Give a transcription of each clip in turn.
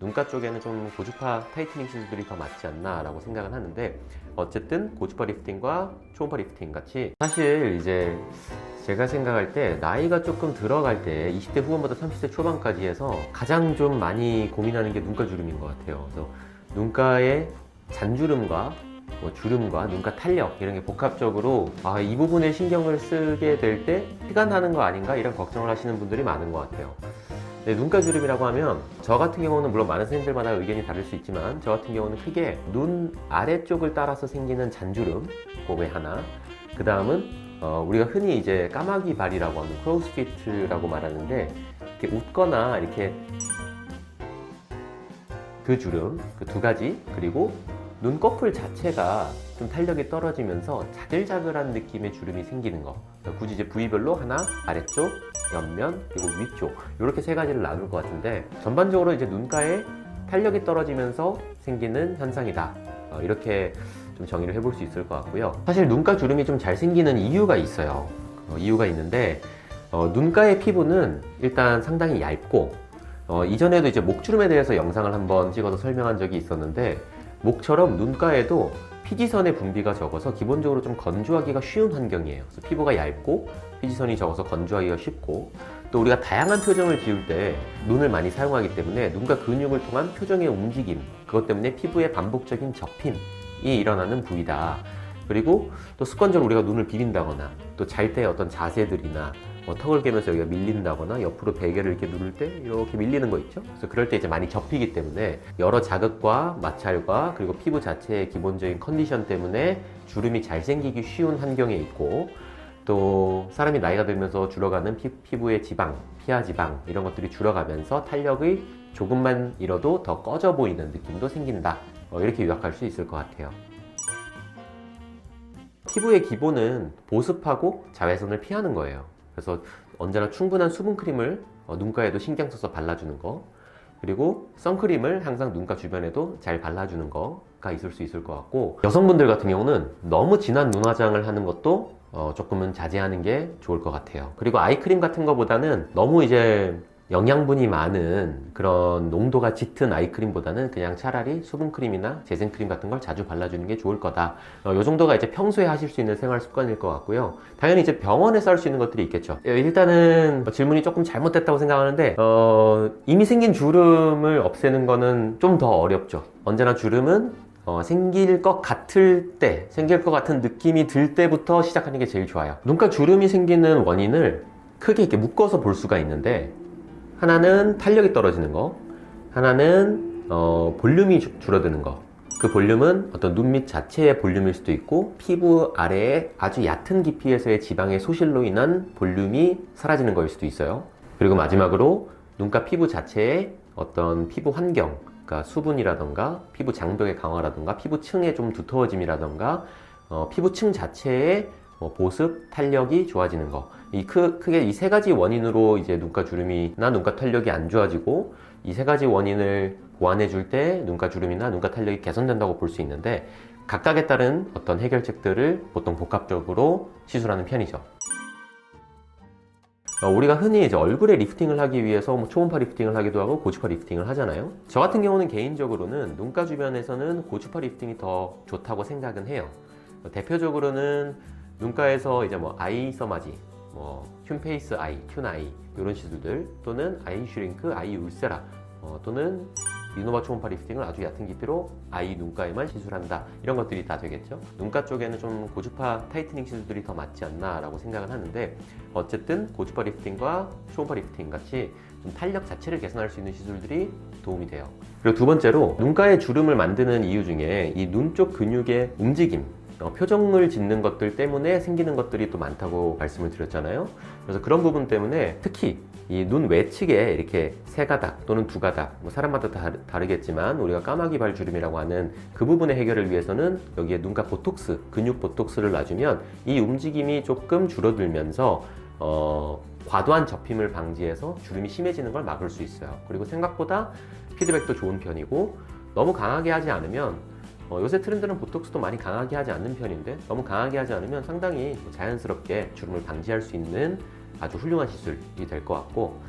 눈가 쪽에는 좀 고주파 타이트닝 시술들이 더 맞지 않나 라고 생각은 하는데, 어쨌든 고주파 리프팅과 초음파 리프팅 같이 사실 이제 제가 생각할 때 나이가 조금 들어갈 때 20대 후반부터 30대 초반까지 해서 가장 좀 많이 고민하는 게 눈가 주름인 것 같아요. 그래서 눈가의 잔주름과 뭐 주름과 눈가 탄력 이런 게 복합적으로 이 부분에 신경을 쓰게 될 때 피가 나는 거 아닌가 이런 걱정을 하시는 분들이 많은 것 같아요. 네, 눈가 주름이라고 하면 저 같은 경우는 물론 많은 선생님들마다 의견이 다를 수 있지만, 저 같은 경우는 크게 눈 아래쪽을 따라서 생기는 잔주름, 그게 하나. 그 다음은 우리가 흔히 이제 까마귀 발이라고 하는 크로스피트라고 말하는데, 이렇게 웃거나 이렇게 그 주름, 그 두 가지. 그리고 눈꺼풀 자체가 좀 탄력이 떨어지면서 자글자글한 느낌의 주름이 생기는 거. 굳이 이제 부위별로 하나, 아래쪽, 옆면, 그리고 위쪽, 이렇게 세 가지를 나눌 것 같은데, 전반적으로 이제 눈가에 탄력이 떨어지면서 생기는 현상이다, 이렇게 좀 정의를 해볼 수 있을 것 같고요. 사실 눈가 주름이 좀 잘 생기는 이유가 있어요. 이유가 있는데, 눈가의 피부는 일단 상당히 얇고, 이전에도 이제 목주름에 대해서 영상을 한번 찍어서 설명한 적이 있었는데, 목처럼 눈가에도 피지선의 분비가 적어서 기본적으로 좀 건조하기가 쉬운 환경이에요. 그래서 피부가 얇고 피지선이 적어서 건조하기가 쉽고, 또 우리가 다양한 표정을 지을 때 눈을 많이 사용하기 때문에 눈가 근육을 통한 표정의 움직임, 그것 때문에 피부의 반복적인 접힘이 일어나는 부위다. 그리고 또 습관적으로 우리가 눈을 비빈다거나, 또 잘 때 어떤 자세들이나 턱을 깨면서 여기가 밀린다거나, 옆으로 베개를 이렇게 누를 때 이렇게 밀리는 거 있죠? 그래서 그럴 때 이제 많이 접히기 때문에 여러 자극과 마찰과, 그리고 피부 자체의 기본적인 컨디션 때문에 주름이 잘 생기기 쉬운 환경에 있고, 또 사람이 나이가 들면서 줄어가는 피부의 지방, 피하 지방 이런 것들이 줄어가면서 탄력이 조금만 잃어도 더 꺼져 보이는 느낌도 생긴다, 이렇게 요약할 수 있을 것 같아요. 피부의 기본은 보습하고 자외선을 피하는 거예요. 그래서 언제나 충분한 수분크림을 눈가에도 신경 써서 발라주는 거, 그리고 선크림을 항상 눈가 주변에도 잘 발라주는 거가 있을 수 있을 것 같고, 여성분들 같은 경우는 너무 진한 눈 화장을 하는 것도 조금은 자제하는 게 좋을 것 같아요. 그리고 아이크림 같은 거보다는 너무 이제 영양분이 많은 그런 농도가 짙은 아이크림보다는 그냥 차라리 수분크림이나 재생크림 같은 걸 자주 발라주는 게 좋을 거다. 이 정도가 이제 평소에 하실 수 있는 생활 습관일 것 같고요. 당연히 이제 병원에서 할 수 있는 것들이 있겠죠. 일단은 질문이 조금 잘못됐다고 생각하는데, 이미 생긴 주름을 없애는 거는 좀 더 어렵죠. 언제나 주름은 생길 것 같을 때, 생길 것 같은 느낌이 들 때부터 시작하는 게 제일 좋아요. 눈가 주름이 생기는 원인을 크게 이렇게 묶어서 볼 수가 있는데, 하나는 탄력이 떨어지는 거, 하나는 볼륨이 줄어드는 거. 그 볼륨은 어떤 눈밑 자체의 볼륨일 수도 있고, 피부 아래에 아주 얕은 깊이에서의 지방의 소실로 인한 볼륨이 사라지는 거일 수도 있어요. 그리고 마지막으로 눈가 피부 자체의 어떤 피부 환경, 그러니까 수분이라던가 피부 장벽의 강화라던가 피부층의 좀 두터워짐이라던가 피부층 자체의 보습, 탄력이 좋아지는 거. 크게 이 세 가지 원인으로 이제 눈가 주름이나 눈가 탄력이 안 좋아지고, 이 세 가지 원인을 보완해 줄 때 눈가 주름이나 눈가 탄력이 개선된다고 볼 수 있는데, 각각에 따른 어떤 해결책들을 보통 복합적으로 시술하는 편이죠. 우리가 흔히 이제 얼굴에 리프팅을 하기 위해서 초음파 리프팅을 하기도 하고 고주파 리프팅을 하잖아요. 저 같은 경우는 개인적으로는 눈가 주변에서는 고주파 리프팅이 더 좋다고 생각은 해요. 대표적으로는 눈가에서 이제 아이 서마지, 튠페이스 아이, 튠 아이 이런 시술들, 또는 아이 슈링크, 아이 울세라, 또는 리노바 초음파 리프팅을 아주 얕은 깊이로 아이 눈가에만 시술한다, 이런 것들이 다 되겠죠. 눈가 쪽에는 좀 고주파 타이트닝 시술들이 더 맞지 않나 라고 생각은 하는데, 어쨌든 고주파 리프팅과 초음파 리프팅 같이 좀 탄력 자체를 개선할 수 있는 시술들이 도움이 돼요. 그리고 두 번째로, 눈가에 주름을 만드는 이유 중에 이 눈 쪽 근육의 움직임, 표정을 짓는 것들 때문에 생기는 것들이 또 많다고 말씀을 드렸잖아요. 그래서 그런 부분 때문에 특히 이 눈 외측에 이렇게 세 가닥 또는 두 가닥, 사람마다 다르겠지만 우리가 까마귀 발 주름이라고 하는 그 부분의 해결을 위해서는 여기에 눈가 보톡스, 근육 보톡스를 놔주면 이 움직임이 조금 줄어들면서 과도한 접힘을 방지해서 주름이 심해지는 걸 막을 수 있어요. 그리고 생각보다 피드백도 좋은 편이고, 너무 강하게 하지 않으면, 요새 트렌드는 보톡스도 많이 강하게 하지 않는 편인데, 너무 강하게 하지 않으면 상당히 자연스럽게 주름을 방지할 수 있는 아주 훌륭한 시술이 될 것 같고,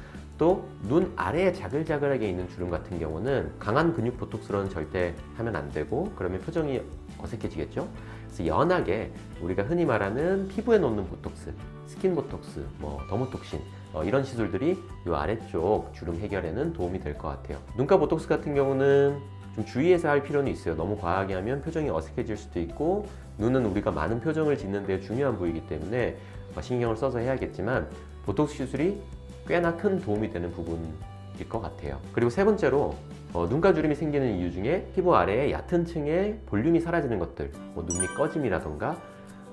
또 눈 아래에 자글자글하게 있는 주름 같은 경우는 강한 근육 보톡스로는 절대 하면 안 되고, 그러면 표정이 어색해지겠죠. 그래서 연하게 우리가 흔히 말하는 피부에 놓는 보톡스, 스킨 보톡스, 더모톡신 이런 시술들이 이 아래쪽 주름 해결에는 도움이 될 것 같아요. 눈가 보톡스 같은 경우는 좀 주의해서 할 필요는 있어요. 너무 과하게 하면 표정이 어색해질 수도 있고, 눈은 우리가 많은 표정을 짓는 데 중요한 부위이기 때문에 신경을 써서 해야겠지만, 보톡스 시술이 꽤나 큰 도움이 되는 부분일 것 같아요. 그리고 세 번째로 눈가 주름이 생기는 이유 중에 피부 아래에 얕은 층에 볼륨이 사라지는 것들, 눈밑 꺼짐이라던가,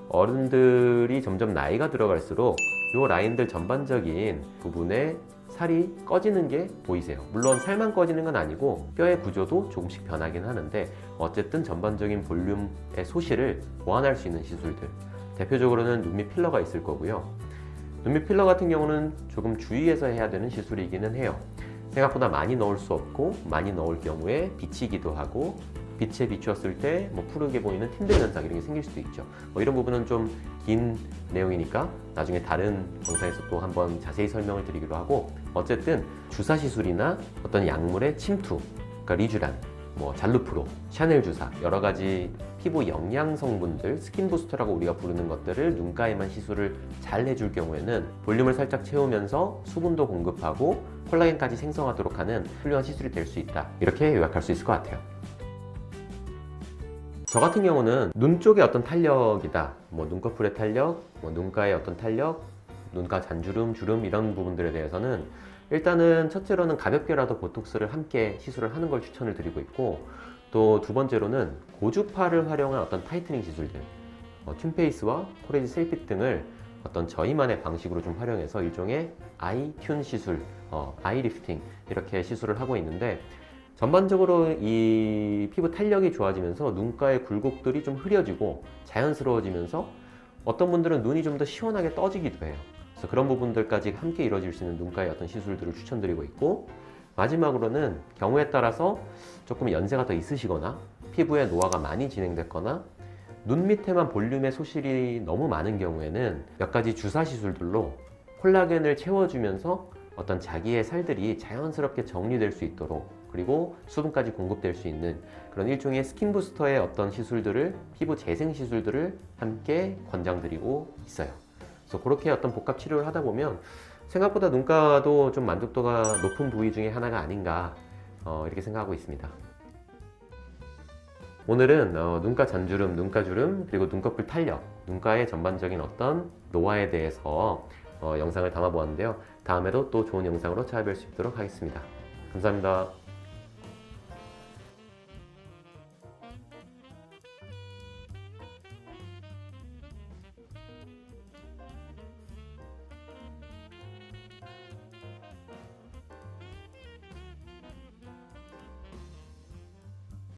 어른들이 점점 나이가 들어갈수록 이 라인들 전반적인 부분에 살이 꺼지는 게 보이세요. 물론 살만 꺼지는 건 아니고 뼈의 구조도 조금씩 변하긴 하는데, 어쨌든 전반적인 볼륨의 소실을 보완할 수 있는 시술들, 대표적으로는 눈밑 필러가 있을 거고요. 눈밑 필러 같은 경우는 조금 주의해서 해야 되는 시술이기는 해요. 생각보다 많이 넣을 수 없고, 많이 넣을 경우에 비치기도 하고, 빛에 비추었을 때 푸르게 보이는 팀들 현상 이런 게 생길 수도 있죠. 이런 부분은 좀 긴 내용이니까 나중에 다른 영상에서 또 한번 자세히 설명을 드리기로 하고, 어쨌든 주사 시술이나 어떤 약물의 침투, 그러니까 리쥬란, 잘루프로, 샤넬 주사, 여러 가지 피부 영양 성분들, 스킨 부스터라고 우리가 부르는 것들을 눈가에만 시술을 잘 해줄 경우에는 볼륨을 살짝 채우면서 수분도 공급하고 콜라겐까지 생성하도록 하는 훌륭한 시술이 될 수 있다, 이렇게 요약할 수 있을 것 같아요. 저 같은 경우는 눈 쪽의 어떤 탄력이다, 눈꺼풀의 탄력, 눈가의 어떤 탄력, 눈가 잔주름, 주름 이런 부분들에 대해서는 일단은 첫째로는 가볍게라도 보톡스를 함께 시술을 하는 걸 추천을 드리고 있고, 또 두 번째로는 고주파를 활용한 어떤 타이트닝 시술들, 튠페이스와 코레지 셀핏 등을 어떤 저희만의 방식으로 좀 활용해서 일종의 아이 튠 시술, 아이 리프팅 이렇게 시술을 하고 있는데, 전반적으로 이 피부 탄력이 좋아지면서 눈가의 굴곡들이 좀 흐려지고 자연스러워지면서 어떤 분들은 눈이 좀 더 시원하게 떠지기도 해요. 그래서 그런 부분들까지 함께 이루어질 수 있는 눈가의 어떤 시술들을 추천드리고 있고, 마지막으로는 경우에 따라서 조금 연세가 더 있으시거나 피부에 노화가 많이 진행됐거나 눈 밑에만 볼륨의 소실이 너무 많은 경우에는 몇 가지 주사 시술들로 콜라겐을 채워주면서 어떤 자기의 살들이 자연스럽게 정리될 수 있도록, 그리고 수분까지 공급될 수 있는 그런 일종의 스킨 부스터의 어떤 시술들을, 피부 재생 시술들을 함께 권장드리고 있어요. 그래서 그렇게 어떤 복합 치료를 하다 보면 생각보다 눈가도 좀 만족도가 높은 부위 중에 하나가 아닌가, 이렇게 생각하고 있습니다. 오늘은 눈가 잔주름, 눈가 주름, 그리고 눈꺼풀 탄력, 눈가의 전반적인 어떤 노화에 대해서 영상을 담아 보았는데요. 다음에도 또 좋은 영상으로 찾아뵐 수 있도록 하겠습니다. 감사합니다.